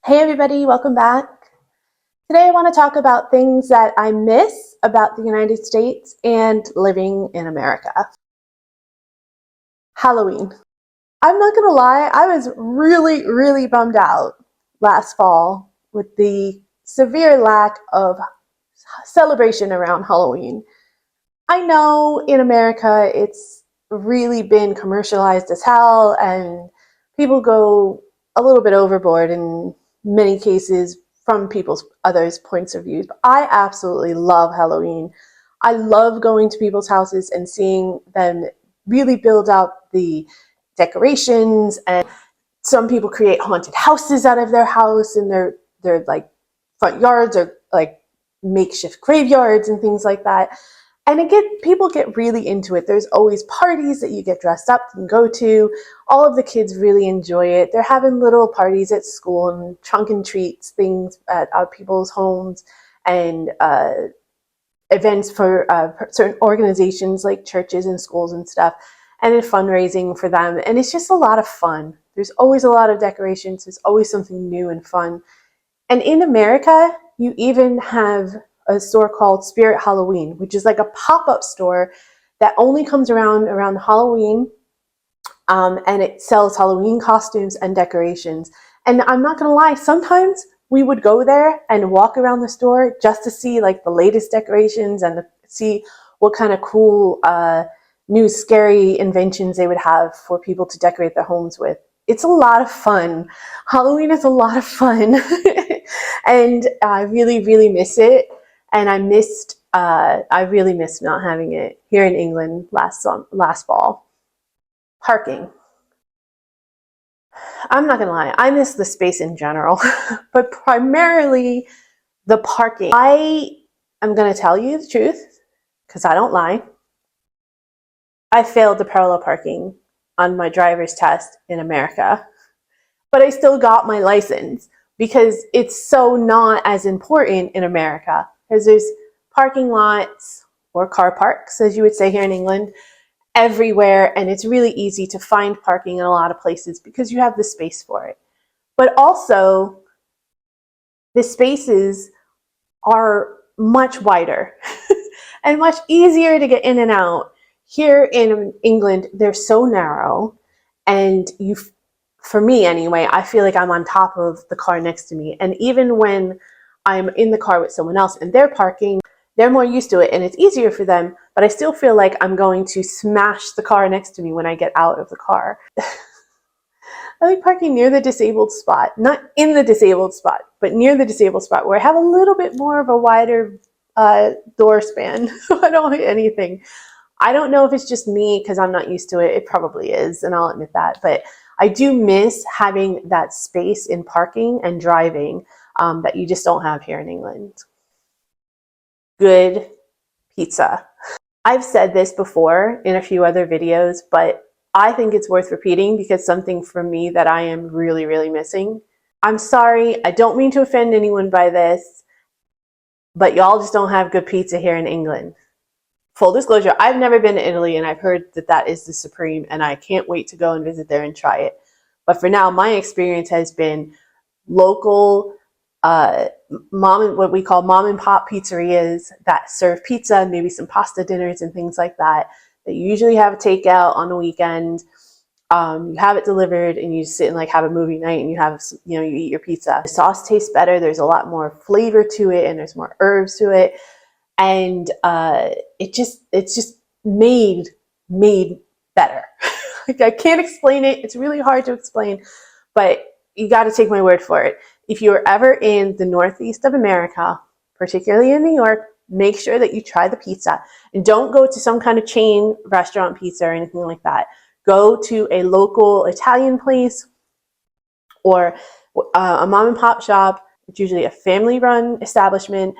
Hey everybody, welcome back. Today I want to talk about things that I miss about the United States and living in America. Halloween. I'm not going to lie, I was really bummed out last fall with the severe lack of celebration around Halloween. I know in America it's really been commercialized as hell and people go a little bit overboard in many cases from others' points of view. But I absolutely love Halloween. I love going to people's houses and seeing them really build out the decorations, and some people create haunted houses out of their house and their like front yards or like makeshift graveyards and things like that. And people get really into it. There's always parties that you get dressed up and go to. All of the kids really enjoy it. They're having little parties at school and trunk and treats things at people's homes, and events for certain organizations like churches and schools and stuff, and then fundraising for them. And it's just a lot of fun. There's always a lot of decorations. There's always something new and fun. And in America, you even have a store called Spirit Halloween, which is like a pop-up store that only comes around Halloween, and it sells Halloween costumes and decorations. And I'm not gonna lie, sometimes we would go there and walk around the store just to see like the latest decorations and see what kind of cool new scary inventions they would have for people to decorate their homes with. It's a lot of fun. Halloween is a lot of fun. And I really miss it. And I really missed not having it here in England last fall. Parking. I'm not gonna lie, I miss the space in general, but primarily the parking. I am gonna tell you the truth, because I don't lie. I failed the parallel parking on my driver's test in America, but I still got my license because it's so not as important in America, because there's parking lots, or car parks, as you would say here in England, everywhere, and it's really easy to find parking in a lot of places because you have the space for it. But also, the spaces are much wider and much easier to get in and out. Here in England, they're so narrow, and for me anyway, I feel like I'm on top of the car next to me. And even when I'm in the car with someone else and they're parking, they're more used to it and it's easier for them, but I still feel like I'm going to smash the car next to me when I get out of the car. I like parking near the disabled spot, not in the disabled spot, but near the disabled spot where I have a little bit more of a wider door span, so I don't hit anything. I don't know if it's just me because I'm not used to it. It probably is, and I'll admit that. But I do miss having that space in parking and driving that you just don't have here in England. Good pizza. I've said this before in a few other videos, but I think it's worth repeating because something from me that I am really missing. I'm sorry, I don't mean to offend anyone by this, but y'all just don't have good pizza here in England. Full disclosure, I've never been to Italy, and I've heard that that is the supreme, and I can't wait to go and visit there and try it. But for now, my experience has been local, what we call mom and pop pizzerias that serve pizza and maybe some pasta dinners and things like that. That you usually have a takeout on the weekend. You have it delivered, and you sit and like have a movie night, and you eat your pizza. The sauce tastes better. There's a lot more flavor to it, and there's more herbs to it, and it's just made better. Like, I can't explain it. It's really hard to explain, but you got to take my word for it. If you're ever in the Northeast of America, particularly in New York, make sure that you try the pizza, and don't go to some kind of chain restaurant pizza or anything like that. Go to a local Italian place or a mom and pop shop. It's usually a family-run establishment,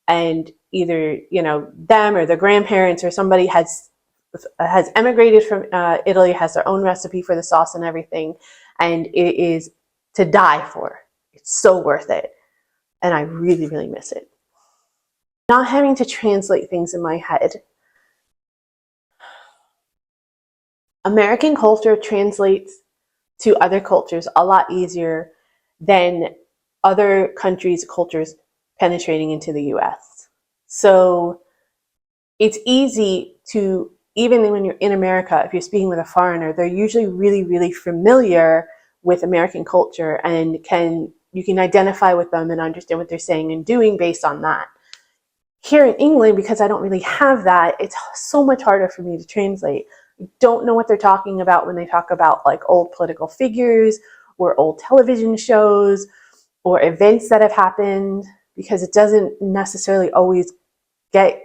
and either them or their grandparents or somebody has emigrated from Italy, has their own recipe for the sauce and everything, and it is to die for. It's so worth it, and I really miss it. Not having to translate things in my head. American culture translates to other cultures a lot easier than other countries' cultures penetrating into the US. So it's easy to, even when you're in America, if you're speaking with a foreigner, they're usually really, really familiar with American culture and you can identify with them and understand what they're saying and doing based on that. Here in England, because I don't really have that, it's so much harder for me to translate. I don't know what they're talking about when they talk about like old political figures or old television shows or events that have happened, because it doesn't necessarily always get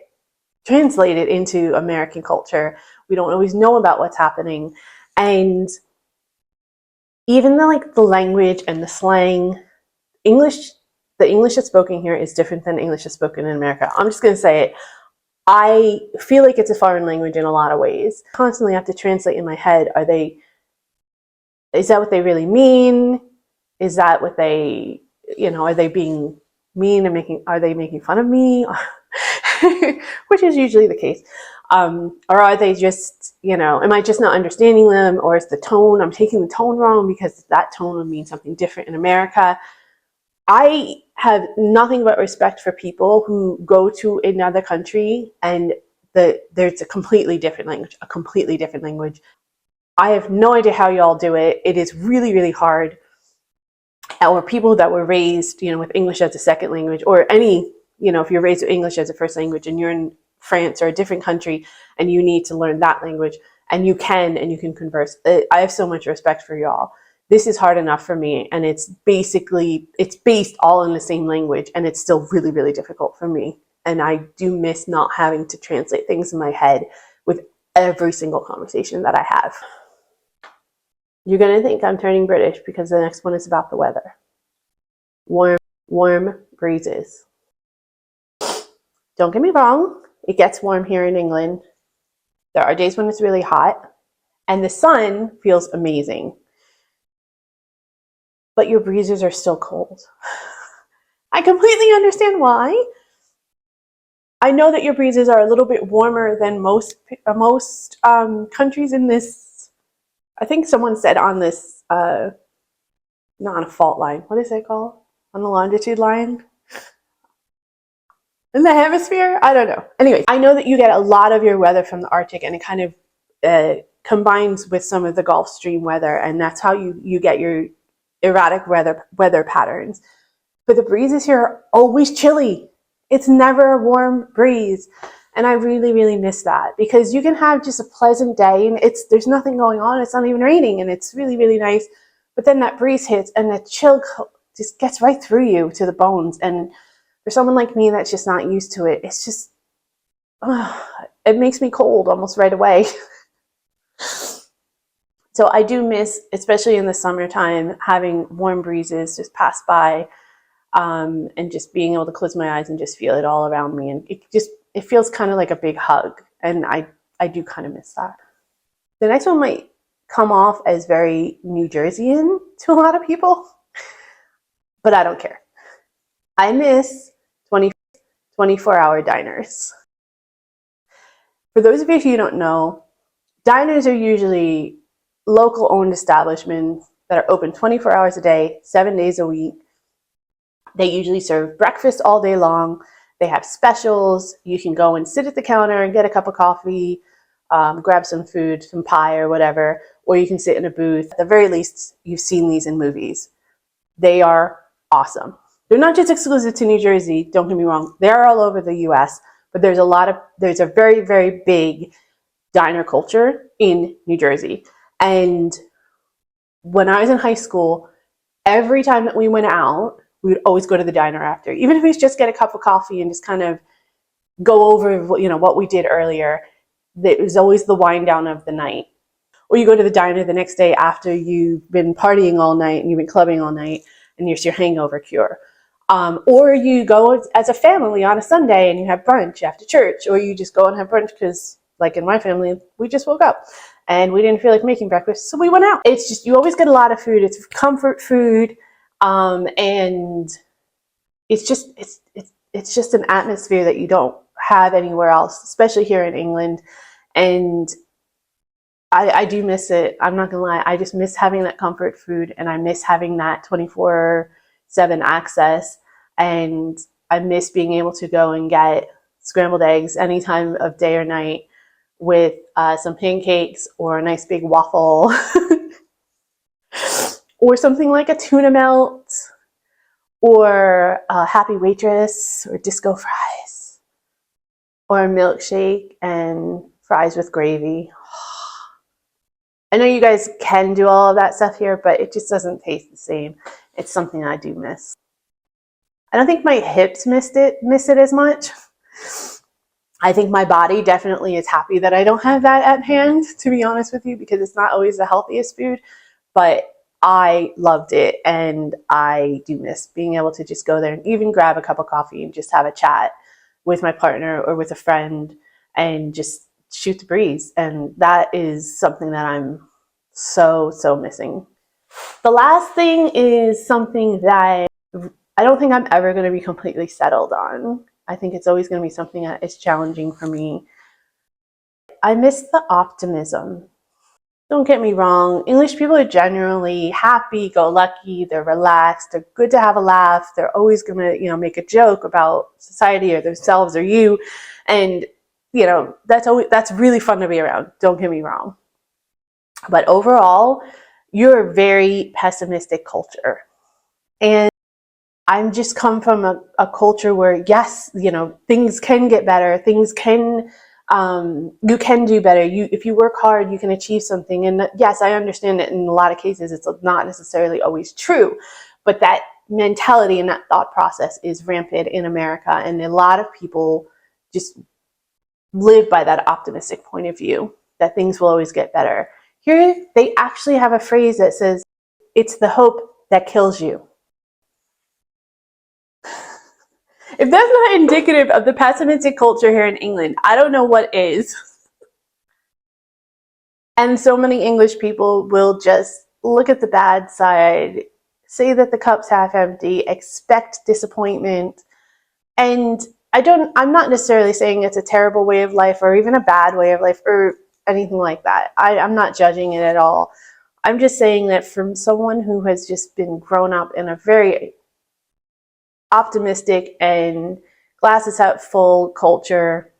translated into American culture. We don't always know about what's happening. And even the language and the slang, the English that's spoken here is different than English that's spoken in America. I'm just going to say it. I feel like it's a foreign language in a lot of ways. I constantly have to translate in my head. Is that what they really mean? Is that what they, are they being mean and are they making fun of me? Which is usually the case. Or are they just, am I just not understanding them? Or is the tone, I'm taking the tone wrong because that tone would mean something different in America. I have nothing but respect for people who go to another country and there's a completely different language. I have no idea how y'all do it. It is really, really hard. Or people that were raised, with English as a second language, or any, if you're raised with English as a first language and you're in France or a different country and you need to learn that language and you can converse. I have so much respect for y'all. This is hard enough for me, and it's based all in the same language, and it's still really, really difficult for me. And I do miss not having to translate things in my head with every single conversation that I have. You're going to think I'm turning British because the next one is about the weather. Warm breezes. Don't get me wrong, it gets warm here in England. There are days when it's really hot, and the sun feels amazing. But your breezes are still cold. I completely understand why. I know that your breezes are a little bit warmer than most countries in this. I think someone said on this, not on a fault line. What is it called? On the longitude line? In the hemisphere? I don't know. Anyway, I know that you get a lot of your weather from the Arctic, and it kind of combines with some of the Gulf Stream weather, and that's how you get your erratic weather patterns. But the breezes here are always chilly. It's never a warm breeze. And I really, really miss that, because you can have just a pleasant day and there's nothing going on. It's not even raining and it's really, really nice. But then that breeze hits and the chill just gets right through you to the bones. And for someone like me that's just not used to it, it's just, it makes me cold almost right away. So I do miss, especially in the summertime, having warm breezes just pass by, and just being able to close my eyes and just feel it all around me. And it feels kind of like a big hug. And I do kind of miss that. The next one might come off as very New Jerseyan to a lot of people, but I don't care. I miss 24-hour diners. For those of you who don't know, diners are usually local owned establishments that are open 24 hours a day, 7 days a week. They usually serve breakfast all day long. They have specials. You can go and sit at the counter and get a cup of coffee, grab some food, some pie or whatever, or you can sit in a booth. At the very least, you've seen these in movies. They are awesome. They're not just exclusive to New Jersey, don't get me wrong. They're all over the US, but there's a very, very big diner culture in New Jersey. And when I was in high school, every time that we went out, we would always go to the diner after, even if it was just get a cup of coffee and just kind of go over, what we did earlier. It was always the wind down of the night. Or you go to the diner the next day after you've been partying all night and you've been clubbing all night and it's your hangover cure. Or you go as a family on a Sunday and you have brunch after church, or you just go and have brunch because, like in my family, we just woke up and we didn't feel like making breakfast, so we went out. It's just, you always get a lot of food. It's comfort food, and it's just an atmosphere that you don't have anywhere else, especially here in England. And I do miss it. I'm not gonna lie. I just miss having that comfort food, and I miss having that 24/7 7 access, and I miss being able to go and get scrambled eggs any time of day or night with some pancakes or a nice big waffle or something like a tuna melt or a Happy Waitress or disco fries or a milkshake and fries with gravy. I know you guys can do all of that stuff here, but it just doesn't taste the same. It's something I do miss. I don't think my hips miss it as much. I think my body definitely is happy that I don't have that at hand, to be honest with you, because it's not always the healthiest food, but I loved it, and I do miss being able to just go there and even grab a cup of coffee and just have a chat with my partner or with a friend and just shoot the breeze. And that is something that I'm so missing. The last thing is something that I don't think I'm ever going to be completely settled on. I think it's always going to be something that is challenging for me. I miss the optimism. Don't get me wrong, English people are generally happy-go-lucky, they're relaxed, they're good to have a laugh, they're always going to, make a joke about society or themselves or you, and that's really fun to be around, don't get me wrong. But overall, you're a very pessimistic culture. And I'm just come from a culture where, yes, things can get better, things can you can do better. If you work hard, you can achieve something. And yes, I understand that in a lot of cases it's not necessarily always true, but that mentality and that thought process is rampant in America, and a lot of people just live by that optimistic point of view that things will always get better. Here, they actually have a phrase that says, "It's the hope that kills you." If that's not indicative of the pessimistic culture here in England, I don't know what is. And so many English people will just look at the bad side, say that the cup's half empty, expect disappointment. And I'm not necessarily saying it's a terrible way of life or even a bad way of life or anything like that. I'm not judging it at all. I'm just saying that from someone who has just been grown up in a very optimistic and glasses half full culture,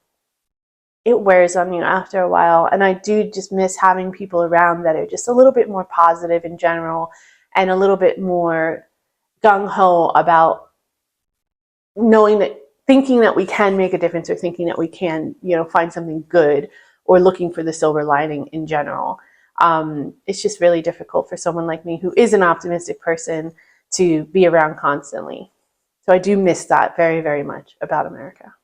it wears on you after a while. And I do just miss having people around that are just a little bit more positive in general and a little bit more gung-ho about thinking that we can make a difference or thinking that we can, find something good or looking for the silver lining in general. It's just really difficult for someone like me who is an optimistic person to be around constantly. So I do miss that very, very much about America.